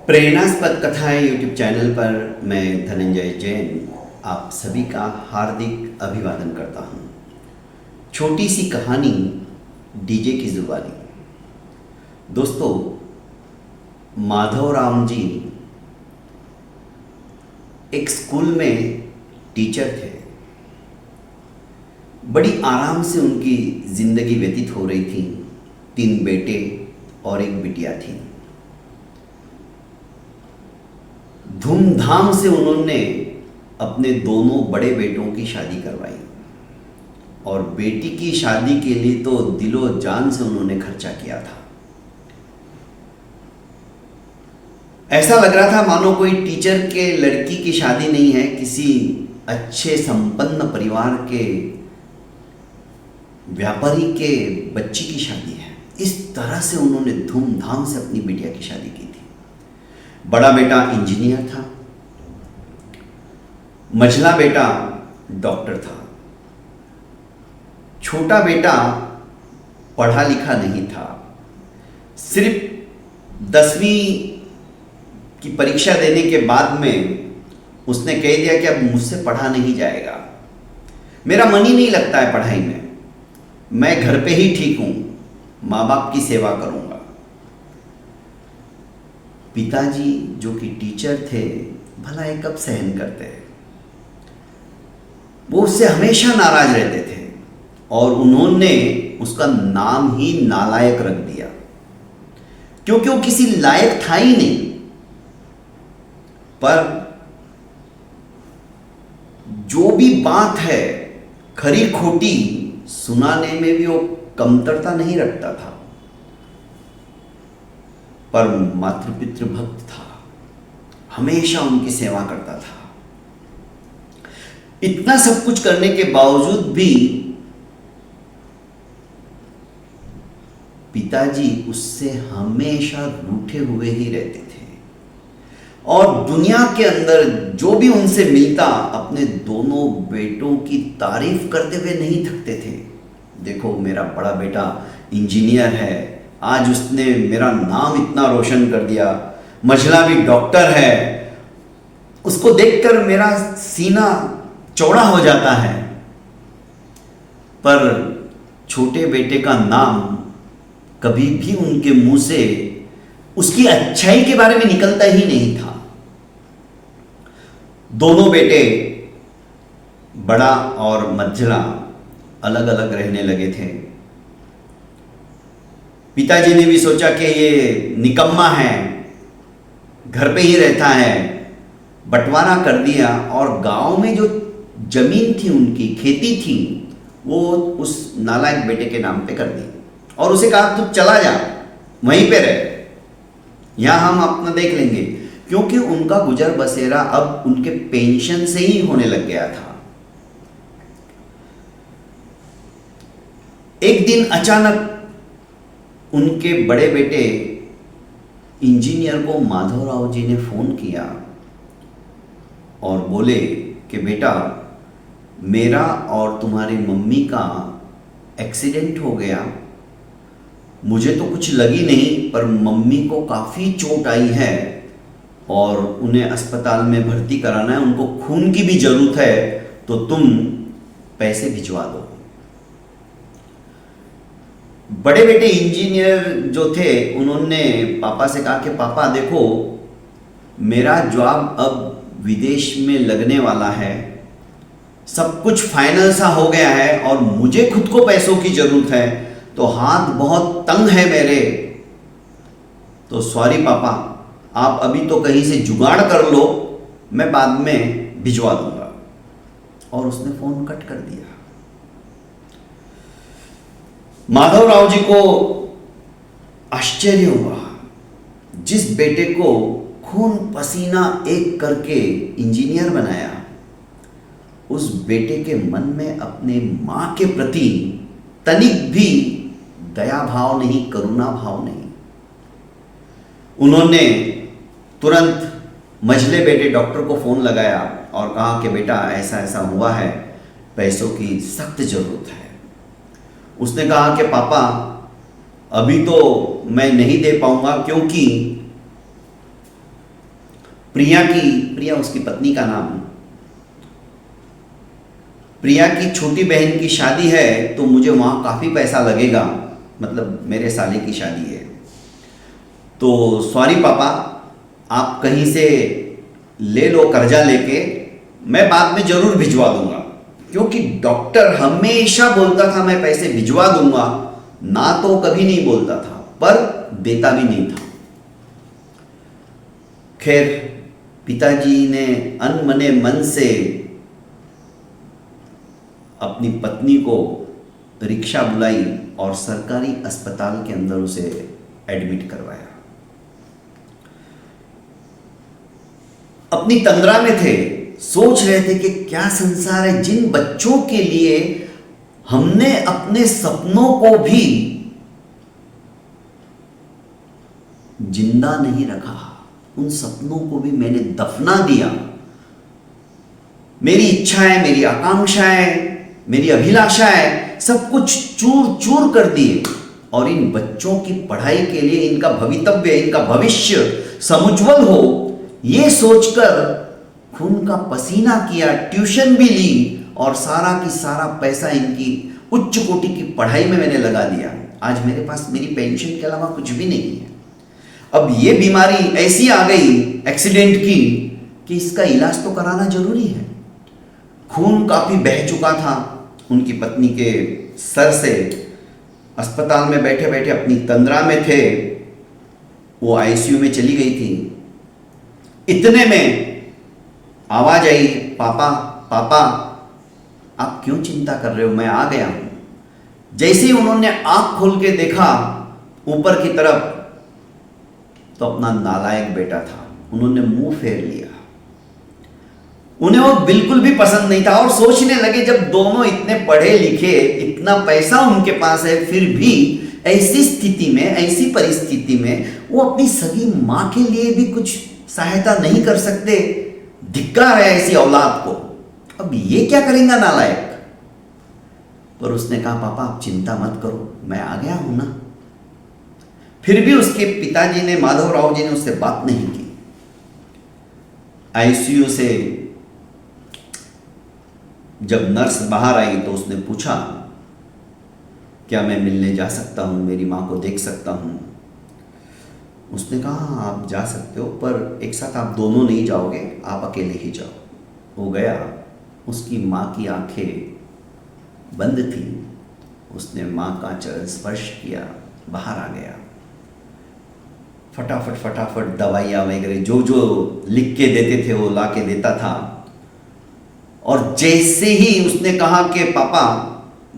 प्रेरणास्पद कथाएं YouTube channel पर मैं धनंजय जैन आप सभी का हार्दिक अभिवादन करता हूं। छोटी सी कहानी डीजे की जुबानी। दोस्तों, माधवराम जी एक स्कूल में टीचर थे। बड़ी आराम से उनकी जिंदगी व्यतीत हो रही थी। 3 बेटे और 1 बिटिया थी। धूमधाम से उन्होंने अपने दोनों बड़े बेटों की शादी करवाई और बेटी की शादी के लिए तो दिलो जान से उन्होंने खर्चा किया था। ऐसा लग रहा था मानो कोई टीचर के लड़की की शादी नहीं है, किसी अच्छे संपन्न परिवार के व्यापारी के बच्ची की शादी है। इस तरह से उन्होंने धूमधाम से अपनी बिटिया की शादी की थी। बड़ा बेटा इंजीनियर था, मझला बेटा डॉक्टर था, छोटा बेटा पढ़ा लिखा नहीं था। सिर्फ 10वीं की परीक्षा देने के बाद में उसने कह दिया कि अब मुझसे पढ़ा नहीं जाएगा, मेरा मन ही नहीं लगता है पढ़ाई में, मैं घर पे ही ठीक हूं, माँ बाप की सेवा करूंगा। पिताजी जो कि टीचर थे, भला एक कब सहन करते हैं, वो उससे हमेशा नाराज रहते थे और उन्होंने उसका नाम ही नालायक रख दिया, क्योंकि वो किसी लायक था ही नहीं। पर जो भी बात है खरी खोटी सुनाने में भी वो कमतरता नहीं रखता था। पर मातृपितृ भक्त था, हमेशा उनकी सेवा करता था। इतना सब कुछ करने के बावजूद भी पिताजी उससे हमेशा रूठे हुए ही रहते थे और दुनिया के अंदर जो भी उनसे मिलता अपने दोनों बेटों की तारीफ करते हुए नहीं थकते थे। देखो, मेरा बड़ा बेटा इंजीनियर है, आज उसने मेरा नाम इतना रोशन कर दिया, मझला भी डॉक्टर है, उसको देखकर मेरा सीना चौड़ा हो जाता है। पर छोटे बेटे का नाम कभी भी उनके मुंह से उसकी अच्छाई के बारे में निकलता ही नहीं था। दोनों बेटे बड़ा और मझला अलग अलग रहने लगे थे। पिताजी ने भी सोचा कि ये निकम्मा है, घर पे ही रहता है, बंटवारा कर दिया और गांव में जो जमीन थी, उनकी खेती थी, वो उस नालायक बेटे के नाम पे कर दी और उसे कहा तू चला जा, वहीं पे रह, यहां हम अपना देख लेंगे, क्योंकि उनका गुजर बसेरा अब उनके पेंशन से ही होने लग गया था। एक दिन अचानक उनके बड़े बेटे इंजीनियर को माधवराव जी ने फोन किया और बोले कि बेटा, मेरा और तुम्हारी मम्मी का एक्सीडेंट हो गया, मुझे तो कुछ लगी नहीं पर मम्मी को काफ़ी चोट आई है और उन्हें अस्पताल में भर्ती कराना है, उनको खून की भी ज़रूरत है, तो तुम पैसे भिजवा दो। बड़े बेटे इंजीनियर जो थे, उन्होंने पापा से कहा कि पापा देखो, मेरा जॉब अब विदेश में लगने वाला है, सब कुछ फाइनल सा हो गया है और मुझे खुद को पैसों की जरूरत है, तो हाथ बहुत तंग है मेरे, तो सॉरी पापा, आप अभी तो कहीं से जुगाड़ कर लो, मैं बाद में भिजवा दूंगा। और उसने फोन कट कर दिया। माधवराव जी को आश्चर्य हुआ, जिस बेटे को खून पसीना एक करके इंजीनियर बनाया, उस बेटे के मन में अपने मां के प्रति तनिक भी दया भाव नहीं, करुणा भाव नहीं। उन्होंने तुरंत मझले बेटे डॉक्टर को फोन लगाया और कहा कि बेटा ऐसा ऐसा हुआ है, पैसों की सख्त जरूरत है। उसने कहा कि पापा अभी तो मैं नहीं दे पाऊंगा, क्योंकि प्रिया उसकी पत्नी का नाम, प्रिया की छोटी बहन की शादी है तो मुझे वहाँ काफ़ी पैसा लगेगा, मतलब मेरे साले की शादी है, तो सॉरी पापा, आप कहीं से ले लो कर्जा लेके, मैं बाद में ज़रूर भिजवा दूंगा। क्योंकि डॉक्टर हमेशा बोलता था मैं पैसे भिजवा दूंगा, ना तो कभी नहीं बोलता था पर देता भी नहीं था। खैर पिताजी ने अनमने मन से अपनी पत्नी को रिक्शा बुलाई और सरकारी अस्पताल के अंदर उसे एडमिट करवाया। अपनी तंद्रा में थे, सोच रहे थे कि क्या संसार है, जिन बच्चों के लिए हमने अपने सपनों को भी जिंदा नहीं रखा, उन सपनों को भी मैंने दफना दिया। मेरी इच्छाएं, मेरी आकांक्षाएं, मेरी अभिलाषाएं सब कुछ चूर चूर कर दिए और इन बच्चों की पढ़ाई के लिए, इनका भवितव्य, इनका भविष्य समुज्वल हो, ये सोचकर खून का पसीना किया, ट्यूशन भी ली और सारा की सारा पैसा इनकी उच्च कोटि की पढ़ाई में मैंने लगा दिया। आज मेरे पास मेरी पेंशन के अलावा कुछ भी नहीं है। अब ये बीमारी ऐसी आ गई एक्सीडेंट की कि इसका इलाज तो कराना जरूरी है। खून काफी बह चुका था उनकी पत्नी के सर से। अस्पताल में बैठे बैठे अपनी तंद्रा में थे, वो आईसीयू में चली गई थी। इतने में आवाज आई, पापा पापा आप क्यों चिंता कर रहे हो, मैं आ गया हूं। जैसे ही उन्होंने आंख खोल के देखा ऊपर की तरफ तो अपना नालायक बेटा था। उन्होंने मुंह फेर लिया। उन्हें वो बिल्कुल भी पसंद नहीं था और सोचने लगे जब दोनों इतने पढ़े लिखे, इतना पैसा उनके पास है, फिर भी ऐसी स्थिति में, ऐसी परिस्थिति में वो अपनी सगी मां के लिए भी कुछ सहायता नहीं कर सकते। धिक्कार है ऐसी औलाद को। अब ये क्या करेंगे नालायक। पर उसने कहा पापा आप चिंता मत करो, मैं आ गया हूं ना। फिर भी उसके पिताजी ने, माधव राव जी ने उससे बात नहीं की। आईसीयू से जब नर्स बाहर आई तो उसने पूछा क्या मैं मिलने जा सकता हूं, मेरी मां को देख सकता हूं। उसने कहा हाँ आप जा सकते हो, पर एक साथ आप दोनों नहीं जाओगे, आप अकेले ही जाओ। वो गया। उसकी मां की आंखें बंद थी। उसने मां का चरण स्पर्श किया, बाहर आ गया। फटाफट दवाइयाँ वगैरह जो जो लिख के देते थे वो ला के देता था। और जैसे ही उसने कहा कि पापा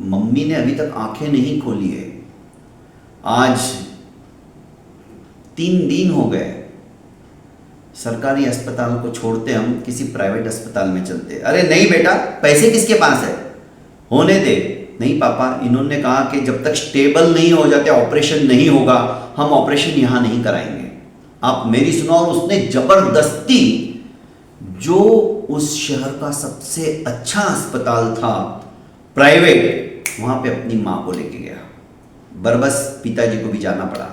मम्मी ने अभी तक आंखें नहीं खोली है, आज 3 दिन हो गए, सरकारी अस्पताल को छोड़ते हम किसी प्राइवेट अस्पताल में चलते। अरे नहीं बेटा, पैसे किसके पास है, होने दे। नहीं पापा, इन्होंने कहा कि जब तक स्टेबल नहीं हो जाते ऑपरेशन नहीं होगा, हम ऑपरेशन यहां नहीं कराएंगे, आप मेरी सुनो। और उसने जबरदस्ती जो उस शहर का सबसे अच्छा अस्पताल था प्राइवेट, वहां पे अपनी मां को लेके गया। बरबस पिताजी को भी जाना पड़ा।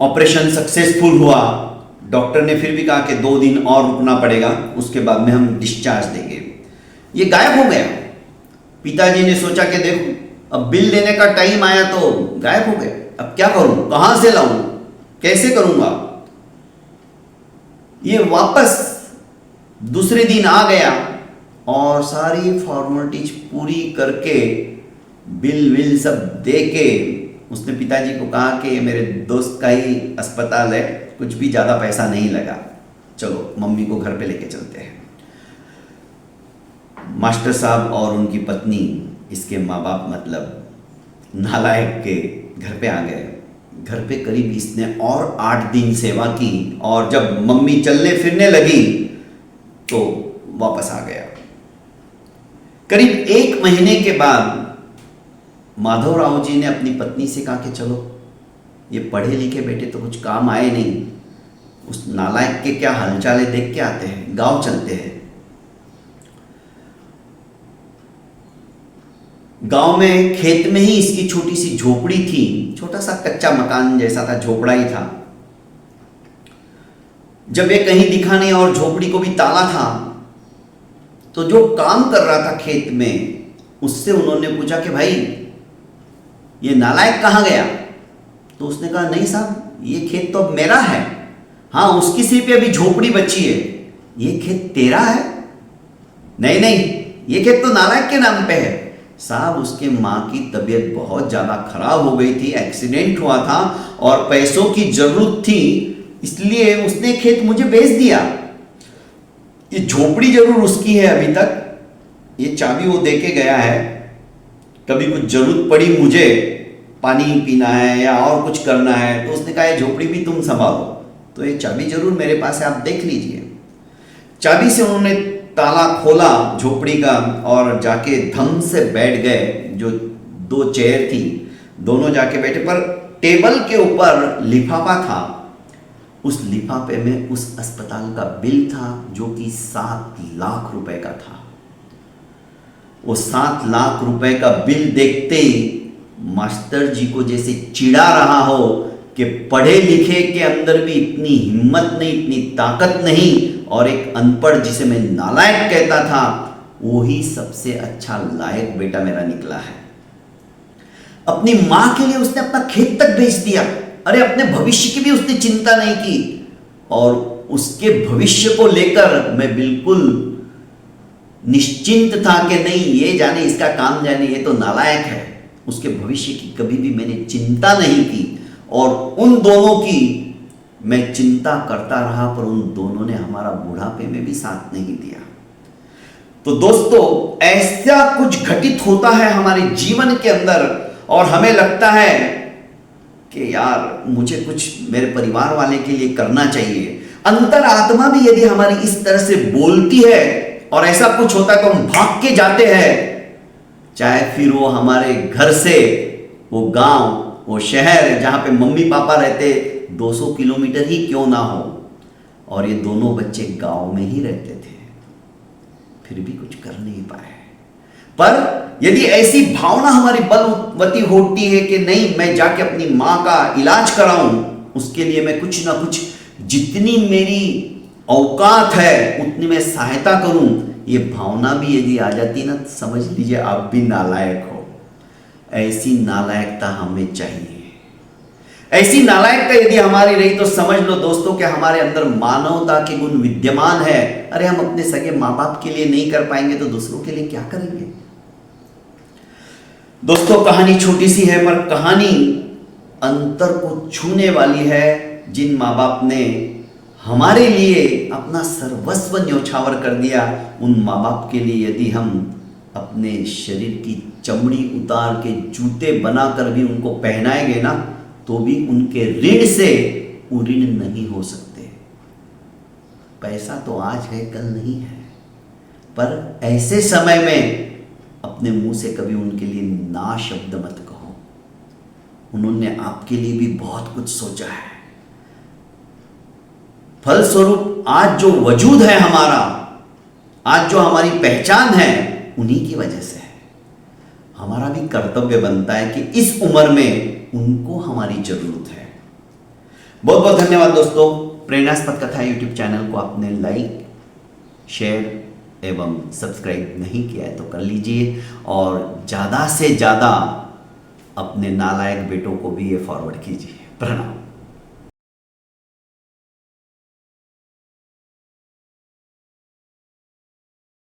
ऑपरेशन सक्सेसफुल हुआ। डॉक्टर ने फिर भी कहा कि 2 दिन और रुकना पड़ेगा, उसके बाद में हम डिस्चार्ज देंगे। ये गायब हो गया। पिताजी ने सोचा कि देखो अब बिल देने का टाइम आया तो गायब हो गए, अब क्या करूं, कहां से लाऊं, कैसे करूंगा। ये वापस दूसरे दिन आ गया और सारी फॉर्मेलिटीज पूरी करके बिल विल सब दे के उसने पिताजी को कहा कि मेरे दोस्त का ही अस्पताल है, कुछ भी ज़्यादा पैसा नहीं लगा, चलो मम्मी को घर पे लेके चलते हैं। मास्टर साहब और उनकी पत्नी, इसके माँ बाप मतलब नालायक के घर पे आ गए। घर पे करीब इसने और 8 दिन सेवा की और जब मम्मी चलने फिरने लगी तो वापस आ गया। करीब 1 महीने के बाद माधव राव जी ने अपनी पत्नी से कहा कि चलो ये पढ़े लिखे बेटे तो कुछ काम आए नहीं, उस नालायक के क्या हालचाल देख के आते हैं, गांव चलते हैं। गांव में खेत में ही इसकी छोटी सी झोपड़ी थी, छोटा सा कच्चा मकान जैसा था, झोपड़ा ही था। जब ये कहीं दिखा नहीं और झोपड़ी को भी ताला था, तो जो काम कर रहा था खेत में उससे उन्होंने पूछा कि भाई ये नालायक कहाँ गया? तो उसने कहा नहीं साहब, ये खेत तो अब मेरा है। हाँ, उसकी सिर्फ अभी झोपड़ी बची है, ये खेत तेरा है? नहीं नहीं, ये खेत तो नालायक के नाम पे है। साहब, उसके माँ की तबीयत बहुत ज़्यादा खराब हो गई थी, एक्सीडेंट हुआ था और पैसों की जरूरत थी, इसलिए उसने खेत मुझे बेच दिया। ये झोपड़ी जरूर उसकी है अभी तक, ये चाबी वो दे के गया है, कभी कुछ जरूरत पड़ी मुझे पानी पीना है या और कुछ करना है तो उसने कहा ये झोपड़ी भी तुम संभालो, तो ये चाबी जरूर मेरे पास है, आप देख लीजिए। चाबी से उन्होंने ताला खोला झोपड़ी का और जाके धम से बैठ गए। जो दो चेयर थी दोनों जाके बैठे, पर टेबल के ऊपर लिफाफा था। उस लिफाफे में उस अस्पताल का बिल था जो कि 7 लाख रुपए का था। वो 7 लाख रुपए का बिल देखते ही मास्टर जी को जैसे चिढ़ा रहा हो कि पढ़े लिखे के अंदर भी इतनी हिम्मत नहीं, इतनी ताकत नहीं, और एक अनपढ़ जिसे मैं नालायक कहता था वो ही सबसे अच्छा लायक बेटा मेरा निकला है। अपनी मां के लिए उसने अपना खेत तक बेच दिया। अरे, अपने भविष्य की भी उसने चिंता नहीं की, और उसके भविष्य को लेकर मैं बिल्कुल निश्चिंत था कि नहीं, ये जाने इसका काम जाने, ये तो नालायक है। उसके भविष्य की कभी भी मैंने चिंता नहीं की, और उन दोनों की मैं चिंता करता रहा, पर उन दोनों ने हमारा बुढ़ापे में भी साथ नहीं दिया। तो दोस्तों, ऐसा कुछ घटित होता है हमारे जीवन के अंदर और हमें लगता है कि यार मुझे कुछ मेरे परिवार वाले के लिए करना चाहिए। अंतरात्मा भी यदि हमारी इस तरह से बोलती है और ऐसा कुछ होता है तो हम भाग के जाते हैं, चाहे फिर वो हमारे घर से वो गांव, वो शहर जहां पे मम्मी पापा रहते 200 किलोमीटर ही क्यों ना हो, और ये दोनों बच्चे गांव में ही रहते थे, फिर भी कुछ कर नहीं पाए। पर यदि ऐसी भावना हमारी बलवती होती है कि नहीं, मैं जाके अपनी मां का इलाज कराऊं, उसके लिए मैं कुछ ना कुछ जितनी मेरी औकात है उतनी मैं सहायता करूं, ये भावना भी यदि आ जाती ना, तो समझ लीजिए आप भी नालायक हो। ऐसी नालायकता हमें चाहिए। ऐसी नालायकता यदि हमारी रही तो समझ लो दोस्तों कि हमारे अंदर मानवता के गुण विद्यमान है। अरे, हम अपने सगे माँ बाप के लिए नहीं कर पाएंगे तो दूसरों के लिए क्या करेंगे? दोस्तों, कहानी छोटी सी है पर कहानी अंतर को छूने वाली है। जिन माँ बाप ने हमारे लिए अपना सर्वस्व न्यौछावर कर दिया, उन माँ बाप के लिए यदि हम अपने शरीर की चमड़ी उतार के जूते बनाकर भी उनको पहनाएंगे ना, तो भी उनके ऋण से ऋण नहीं हो सकते। पैसा तो आज है कल नहीं है, पर ऐसे समय में अपने मुंह से कभी उनके लिए ना शब्द मत कहो। उन्होंने आपके लिए भी बहुत कुछ सोचा है। फलस्वरूप आज जो वजूद है हमारा, आज जो हमारी पहचान है, उन्हीं की वजह से है। हमारा भी कर्तव्य बनता है कि इस उम्र में उनको हमारी जरूरत है। बहुत बहुत धन्यवाद दोस्तों। प्रेरणास्पद कथा यूट्यूब चैनल को आपने लाइक, शेयर एवं सब्सक्राइब नहीं किया है तो कर लीजिए, और ज़्यादा से ज़्यादा अपने नालायक बेटों को भी ये फॉरवर्ड कीजिए। प्रणाम।